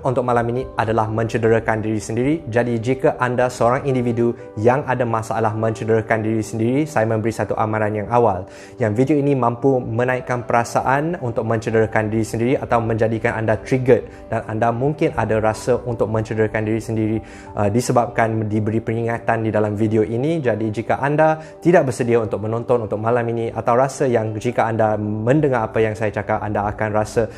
untuk malam ini adalah mencederakan diri sendiri. Jadi jika anda seorang individu yang ada masalah mencederakan diri sendiri, saya memberi satu amaran yang awal. Yang video ini mampu menaikkan perasaan untuk mencederakan diri sendiri atau menjadikan anda triggered dan anda mungkin ada rasa untuk mencederakan diri sendiri disebabkan diberi peringatan di dalam video ini. Jadi jika anda tidak bersedia untuk menonton untuk malam ini atau rasa yang jika anda mendengar apa yang saya cakap anda akan rasa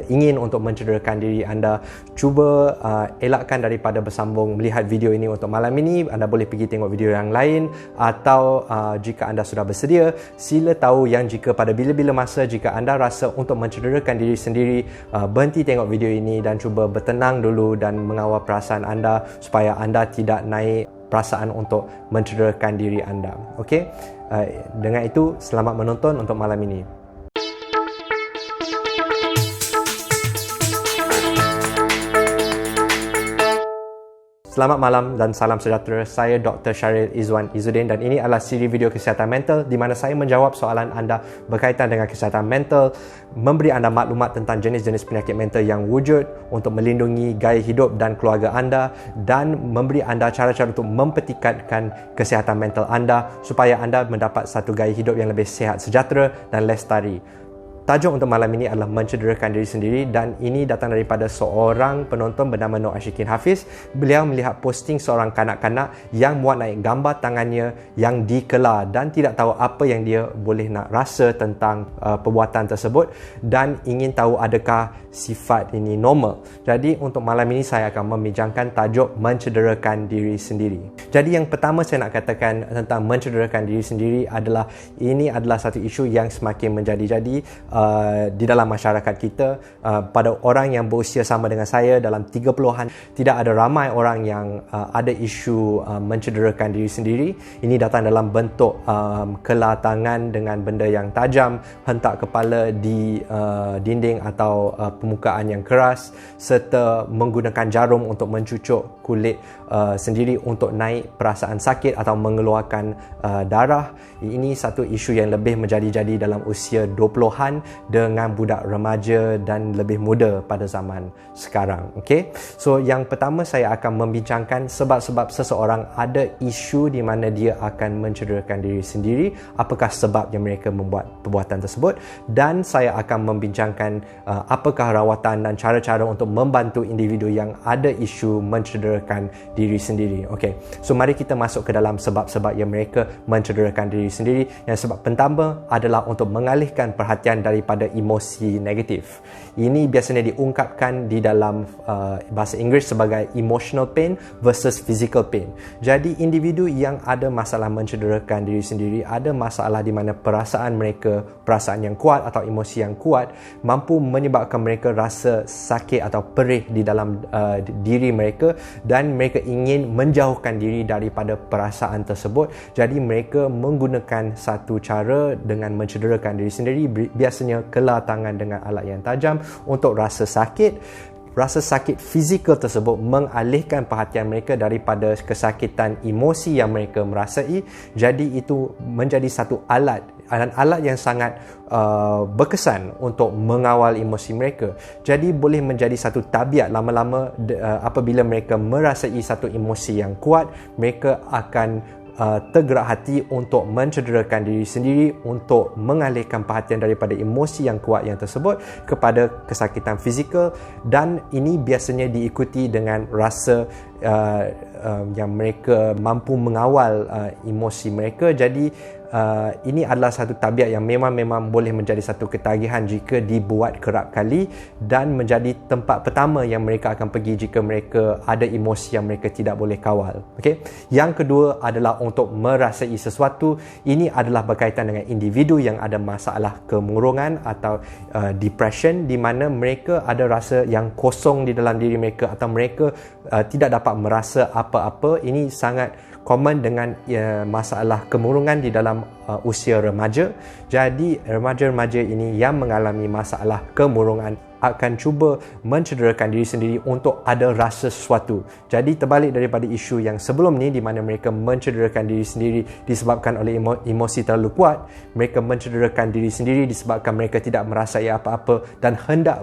ingin untuk mencederakan diri anda, cuba elakkan daripada bersambung melihat video ini untuk malam ini. Anda boleh pergi tengok video yang lain atau jika anda sudah bersedia, sila tahu yang jika pada bila-bila masa jika anda rasa untuk mencederakan diri sendiri, berhenti tengok video ini dan cuba bertenang dulu dan mengawal perasaan anda supaya anda tidak naik perasaan untuk mencederakan diri anda. Okey? Dengan itu, selamat menonton untuk malam ini. Selamat malam dan salam sejahtera. Saya Dr. Syaril Izwan Izzuddin dan ini adalah siri video kesihatan mental di mana saya menjawab soalan anda berkaitan dengan kesihatan mental, memberi anda maklumat tentang jenis-jenis penyakit mental yang wujud untuk melindungi gaya hidup dan keluarga anda dan memberi anda cara-cara untuk mempertingkatkan kesihatan mental anda supaya anda mendapat satu gaya hidup yang lebih sihat, sejahtera dan lestari. Tajuk untuk malam ini adalah mencederakan diri sendiri dan ini datang daripada seorang penonton bernama Nur Ashikin Hafiz. Beliau melihat posting seorang kanak-kanak yang muat naik gambar tangannya yang dikelar dan tidak tahu apa yang dia boleh nak rasa tentang perbuatan tersebut dan ingin tahu adakah sifat ini normal. Jadi untuk malam ini saya akan membincangkan tajuk mencederakan diri sendiri. Jadi yang pertama saya nak katakan tentang mencederakan diri sendiri adalah ini adalah satu isu yang semakin menjadi-jadi di dalam masyarakat kita. Pada orang yang berusia sama dengan saya dalam 30-an, tidak ada ramai orang yang ada isu mencederakan diri sendiri. Ini datang dalam bentuk kelar tangan dengan benda yang tajam, hentak kepala di dinding atau permukaan yang keras, serta menggunakan jarum untuk mencucuk kulit sendiri untuk naik perasaan sakit atau mengeluarkan darah. Ini satu isu yang lebih menjadi-jadi dalam usia 20-an dengan budak remaja dan lebih muda pada zaman sekarang. Okay? So yang pertama saya akan membincangkan sebab-sebab seseorang ada isu di mana dia akan mencederakan diri sendiri, apakah sebab yang mereka membuat perbuatan tersebut, dan saya akan membincangkan apakah rawatan dan cara-cara untuk membantu individu yang ada isu mencederakan diri sendiri. Okay. So mari kita masuk ke dalam sebab-sebab yang mereka mencederakan diri sendiri. Yang sebab pertama adalah untuk mengalihkan perhatian daripada emosi negatif. Ini biasanya diungkapkan di dalam bahasa Inggeris sebagai emotional pain versus physical pain. Jadi individu yang ada masalah mencederakan diri sendiri, ada masalah di mana perasaan mereka, perasaan yang kuat atau emosi yang kuat mampu menyebabkan mereka rasa sakit atau perih di dalam diri mereka dan mereka ingin menjauhkan diri daripada perasaan tersebut. Jadi mereka menggunakan satu cara dengan mencederakan diri sendiri, biasanya kelar tangan dengan alat yang tajam untuk rasa sakit. Rasa sakit fizikal tersebut mengalihkan perhatian mereka daripada kesakitan emosi yang mereka merasai. Jadi itu menjadi satu alat yang sangat berkesan untuk mengawal emosi mereka. Jadi boleh menjadi satu tabiat lama-lama apabila mereka merasai satu emosi yang kuat, mereka akan tergerak hati untuk mencederakan diri sendiri untuk mengalihkan perhatian daripada emosi yang kuat yang tersebut kepada kesakitan fizikal, dan ini biasanya diikuti dengan rasa yang mereka mampu mengawal emosi mereka. Jadi ini adalah satu tabiat yang memang boleh menjadi satu ketagihan jika dibuat kerap kali dan menjadi tempat pertama yang mereka akan pergi jika mereka ada emosi yang mereka tidak boleh kawal. Okay? Yang kedua adalah untuk merasai sesuatu. Ini adalah berkaitan dengan individu yang ada masalah kemurungan atau depression, di mana mereka ada rasa yang kosong di dalam diri mereka atau mereka tidak dapat merasa apa-apa. Ini sangat common dengan masalah kemurungan di dalam usia remaja. Jadi remaja-remaja ini yang mengalami masalah kemurungan akan cuba mencederakan diri sendiri untuk ada rasa sesuatu. Jadi terbalik daripada isu yang sebelum ni di mana mereka mencederakan diri sendiri disebabkan oleh emosi terlalu kuat, mereka mencederakan diri sendiri disebabkan mereka tidak merasai apa-apa dan hendak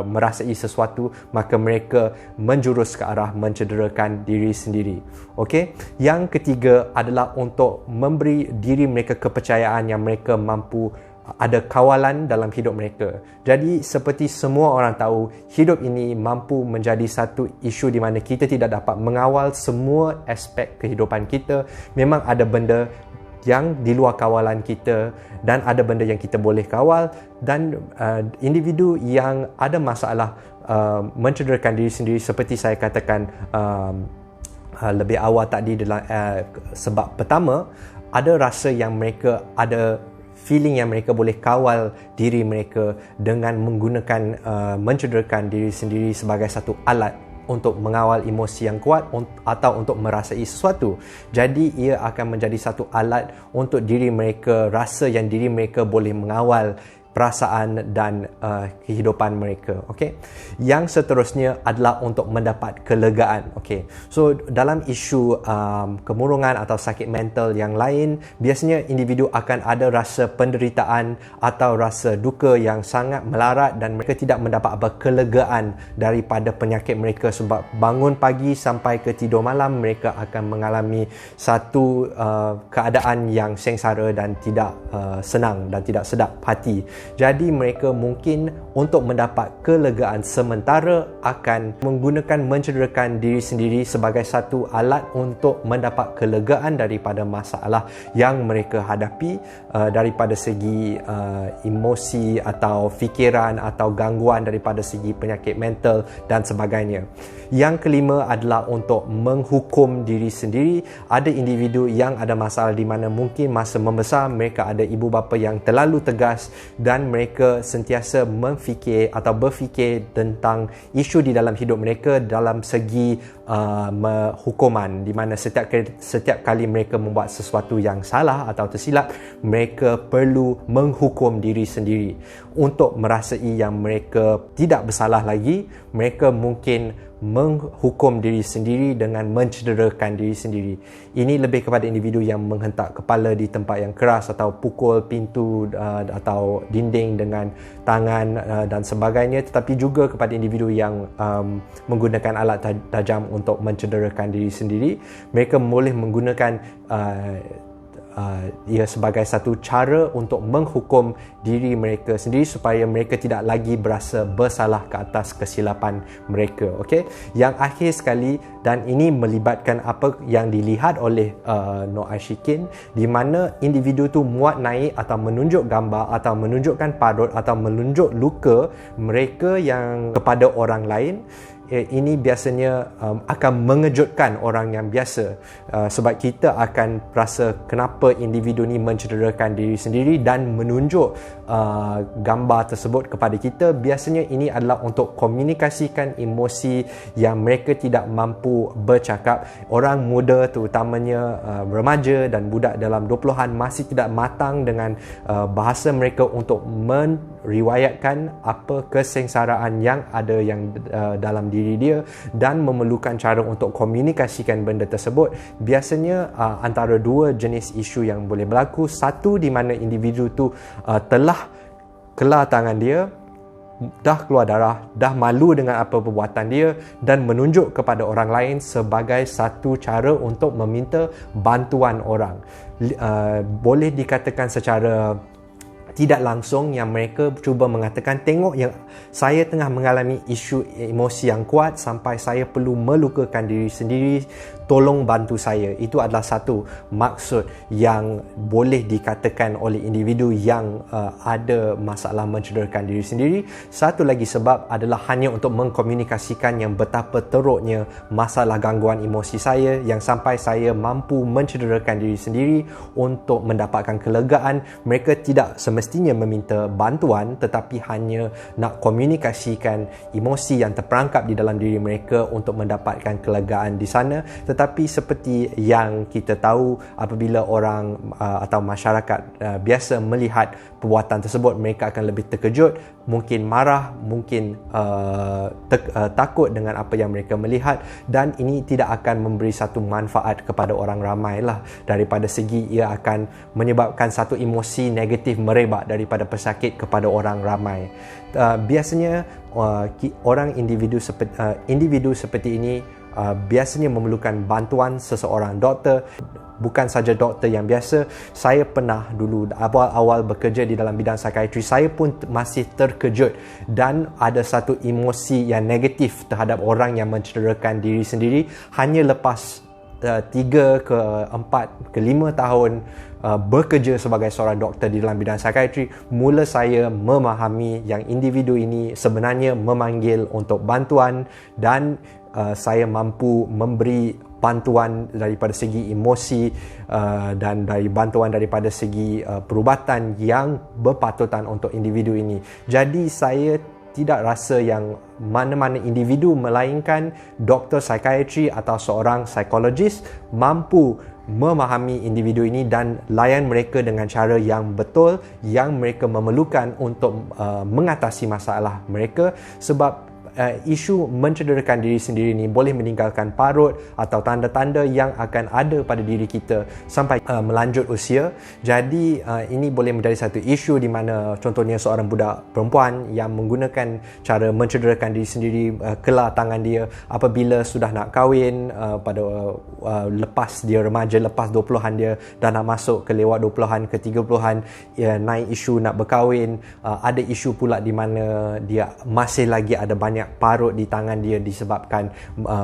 merasai sesuatu, maka mereka menjurus ke arah mencederakan diri sendiri. Okey, yang ketiga adalah untuk memberi diri mereka kepercayaan yang mereka mampu ada kawalan dalam hidup mereka. Jadi seperti semua orang tahu, hidup ini mampu menjadi satu isu di mana kita tidak dapat mengawal semua aspek kehidupan kita. Memang ada benda yang di luar kawalan kita dan ada benda yang kita boleh kawal, dan individu yang ada masalah mencederakan diri sendiri seperti saya katakan lebih awal tadi dalam sebab pertama, ada rasa yang mereka ada feeling yang mereka boleh kawal diri mereka dengan menggunakan mencederakan diri sendiri sebagai satu alat untuk mengawal emosi yang kuat atau untuk merasai sesuatu. Jadi ia akan menjadi satu alat untuk diri mereka rasa yang diri mereka boleh mengawal perasaan dan kehidupan mereka. Okey. Yang seterusnya adalah untuk mendapat kelegaan. Okey. So dalam isu kemurungan atau sakit mental yang lain, biasanya individu akan ada rasa penderitaan atau rasa duka yang sangat melarat dan mereka tidak mendapat apa kelegaan daripada penyakit mereka, sebab bangun pagi sampai ke tidur malam mereka akan mengalami satu keadaan yang sengsara dan tidak senang dan tidak sedap hati. Jadi mereka mungkin untuk mendapat kelegaan sementara akan menggunakan mencederakan diri sendiri sebagai satu alat untuk mendapat kelegaan daripada masalah yang mereka hadapi daripada segi emosi atau fikiran atau gangguan daripada segi penyakit mental dan sebagainya. Yang kelima adalah untuk menghukum diri sendiri. Ada individu yang ada masalah di mana mungkin masa membesar mereka ada ibu bapa yang terlalu tegas dan mereka sentiasa berfikir tentang isu di dalam hidup mereka dalam segi hukuman, di mana setiap kali mereka membuat sesuatu yang salah atau tersilap, mereka perlu menghukum diri sendiri untuk merasai yang mereka tidak bersalah lagi. Mereka mungkin menghukum diri sendiri dengan mencederakan diri sendiri. Ini lebih kepada individu yang menghentak kepala di tempat yang keras atau pukul pintu atau dinding dengan tangan dan sebagainya, tetapi juga kepada individu yang menggunakan alat tajam untuk mencederakan diri sendiri. Mereka boleh menggunakan ia sebagai satu cara untuk menghukum diri mereka sendiri supaya mereka tidak lagi berasa bersalah ke atas kesilapan mereka. Okey. Yang akhir sekali, dan ini melibatkan apa yang dilihat oleh Noor Aishikin, di mana individu tu muat naik atau menunjuk gambar atau menunjukkan parut atau menunjuk luka mereka yang kepada orang lain. Ini biasanya akan mengejutkan orang yang biasa, sebab kita akan rasa kenapa individu ni mencederakan diri sendiri dan menunjuk gambar tersebut kepada kita. Biasanya ini adalah untuk komunikasikan emosi yang mereka tidak mampu bercakap. Orang muda terutamanya remaja dan budak dalam 20-an masih tidak matang dengan bahasa mereka untuk meriwayatkan apa kesengsaraan yang ada yang dalam diri dia dan memerlukan cara untuk komunikasikan benda tersebut. Biasanya antara dua jenis isu yang boleh berlaku. Satu, di mana individu tu telah kelar tangan dia, dah keluar darah, dah malu dengan apa perbuatan dia dan menunjuk kepada orang lain sebagai satu cara untuk meminta bantuan orang. Boleh dikatakan secara tidak langsung yang mereka cuba mengatakan, tengok yang saya tengah mengalami isu emosi yang kuat sampai saya perlu melukakan diri sendiri, tolong bantu saya. Itu adalah satu maksud yang boleh dikatakan oleh individu yang ada masalah mencederakan diri sendiri. Satu lagi sebab adalah hanya untuk mengkomunikasikan yang betapa teruknya masalah gangguan emosi saya yang sampai saya mampu mencederakan diri sendiri untuk mendapatkan kelegaan. Mereka tidak semestinya meminta bantuan tetapi hanya nak komunikasikan emosi yang terperangkap di dalam diri mereka untuk mendapatkan kelegaan di sana. Tetapi seperti yang kita tahu, apabila orang atau masyarakat biasa melihat perbuatan tersebut, mereka akan lebih terkejut, mungkin marah, mungkin takut dengan apa yang mereka melihat, dan ini tidak akan memberi satu manfaat kepada orang ramai lah. Daripada segi ia akan menyebabkan satu emosi negatif merebak daripada pesakit kepada orang ramai. Biasanya individu seperti ini biasanya memerlukan bantuan seseorang doktor. Bukan saja doktor yang biasa, saya pernah dulu awal-awal bekerja di dalam bidang psikiatri, saya pun masih terkejut dan ada satu emosi yang negatif terhadap orang yang mencederakan diri sendiri hanya lepas 3 ke 4 ke 5 tahun bekerja sebagai seorang doktor di dalam bidang psikiatri, mula saya memahami yang individu ini sebenarnya memanggil untuk bantuan, dan saya mampu memberi bantuan daripada segi emosi dan bantuan daripada segi perubatan yang berpatutan untuk individu ini. Jadi saya tidak rasa yang mana-mana individu melainkan doktor psikiatri atau seorang psikologis mampu memahami individu ini dan layan mereka dengan cara yang betul yang mereka memerlukan untuk mengatasi masalah mereka. Sebab isu mencederakan diri sendiri ni boleh meninggalkan parut atau tanda-tanda yang akan ada pada diri kita sampai melanjut usia. Jadi ini boleh menjadi satu isu di mana contohnya seorang budak perempuan yang menggunakan cara mencederakan diri sendiri, kelar tangan dia apabila sudah nak kahwin, pada lepas dia remaja, lepas 20-an dia dah nak masuk ke lewat 20-an ke 30-an, naik isu nak berkahwin. Ada isu pula di mana dia masih lagi ada banyak parut di tangan dia disebabkan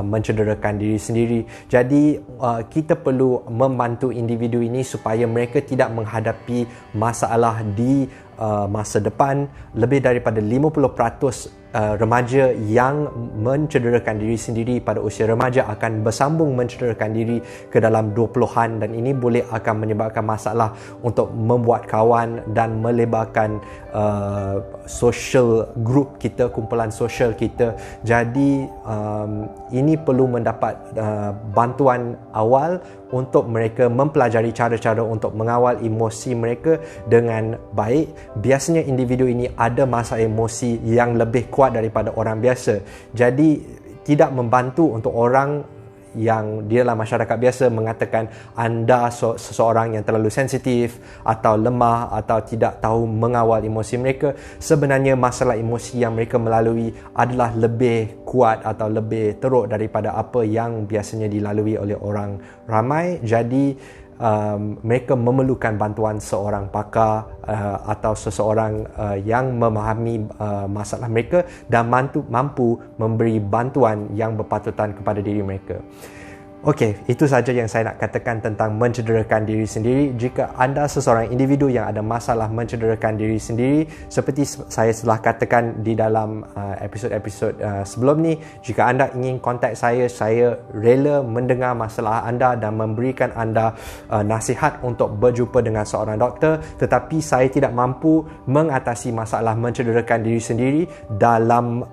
mencederakan diri sendiri. Jadi kita perlu membantu individu ini supaya mereka tidak menghadapi masalah di masa depan. Lebih daripada 50% remaja yang mencederakan diri sendiri pada usia remaja akan bersambung mencederakan diri ke dalam 20-an, dan ini boleh akan menyebabkan masalah untuk membuat kawan dan melebarkan social group kita, kumpulan sosial kita. Jadi ini perlu mendapat bantuan awal untuk mereka mempelajari cara-cara untuk mengawal emosi mereka dengan baik. Biasanya individu ini ada masa emosi yang lebih kuat daripada orang biasa. Jadi tidak membantu untuk orang yang di dalam masyarakat biasa mengatakan anda seseorang yang terlalu sensitif atau lemah atau tidak tahu mengawal emosi mereka. Sebenarnya masalah emosi yang mereka melalui adalah lebih kuat atau lebih teruk daripada apa yang biasanya dilalui oleh orang ramai. Jadi mereka memerlukan bantuan seorang pakar atau seseorang yang memahami masalah mereka dan mampu memberi bantuan yang berpatutan kepada diri mereka. Okey, itu saja yang saya nak katakan tentang mencederakan diri sendiri. Jika anda seseorang individu yang ada masalah mencederakan diri sendiri, seperti saya telah katakan di dalam episod-episod sebelum ni, jika anda ingin kontak saya rela mendengar masalah anda dan memberikan anda nasihat untuk berjumpa dengan seorang doktor. Tetapi saya tidak mampu mengatasi masalah mencederakan diri sendiri dalam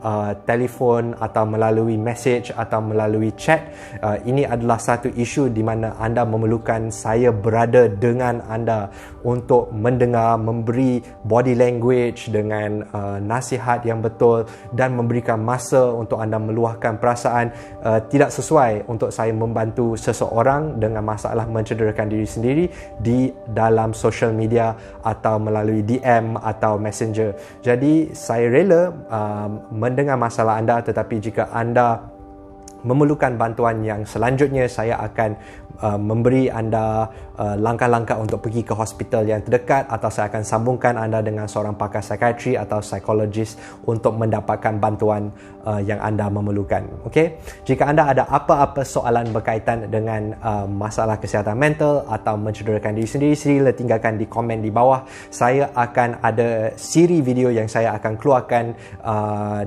telefon atau melalui message atau melalui chat. Ini adalah satu isu di mana anda memerlukan saya berada dengan anda untuk mendengar, memberi body language dengan nasihat yang betul dan memberikan masa untuk anda meluahkan perasaan. Tidak sesuai untuk saya membantu seseorang dengan masalah mencederakan diri sendiri di dalam social media atau melalui DM atau messenger. Jadi saya rela mendengar masalah anda, tetapi jika anda memerlukan bantuan yang selanjutnya, saya akan memberi anda langkah-langkah untuk pergi ke hospital yang terdekat, atau saya akan sambungkan anda dengan seorang pakar psikiatri atau psikologis untuk mendapatkan bantuan yang anda memerlukan. Okey, jika anda ada apa-apa soalan berkaitan dengan masalah kesihatan mental atau mencederakan diri sendiri, sila tinggalkan di komen di bawah. Saya akan ada siri video yang saya akan keluarkan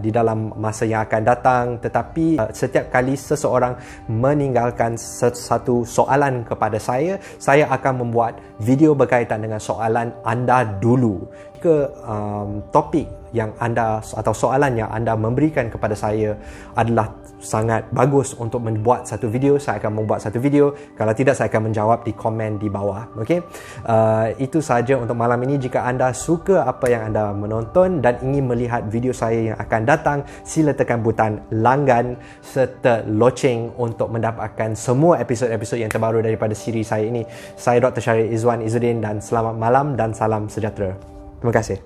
di dalam masa yang akan datang. Tetapi setiap kali kali seseorang meninggalkan satu soalan kepada saya akan membuat video berkaitan dengan soalan anda dulu. Topik yang anda atau soalan yang anda memberikan kepada saya adalah sangat bagus untuk membuat satu video, saya akan membuat satu video. Kalau tidak, saya akan menjawab di komen di bawah. Okey, itu sahaja untuk malam ini. Jika anda suka apa yang anda menonton dan ingin melihat video saya yang akan datang, sila tekan butang langgan serta loceng untuk mendapatkan semua episod-episod yang terbaru daripada siri saya ini. Saya Dr. Syaril Izwan Izzuddin dan selamat malam dan salam sejahtera. Terima kasih.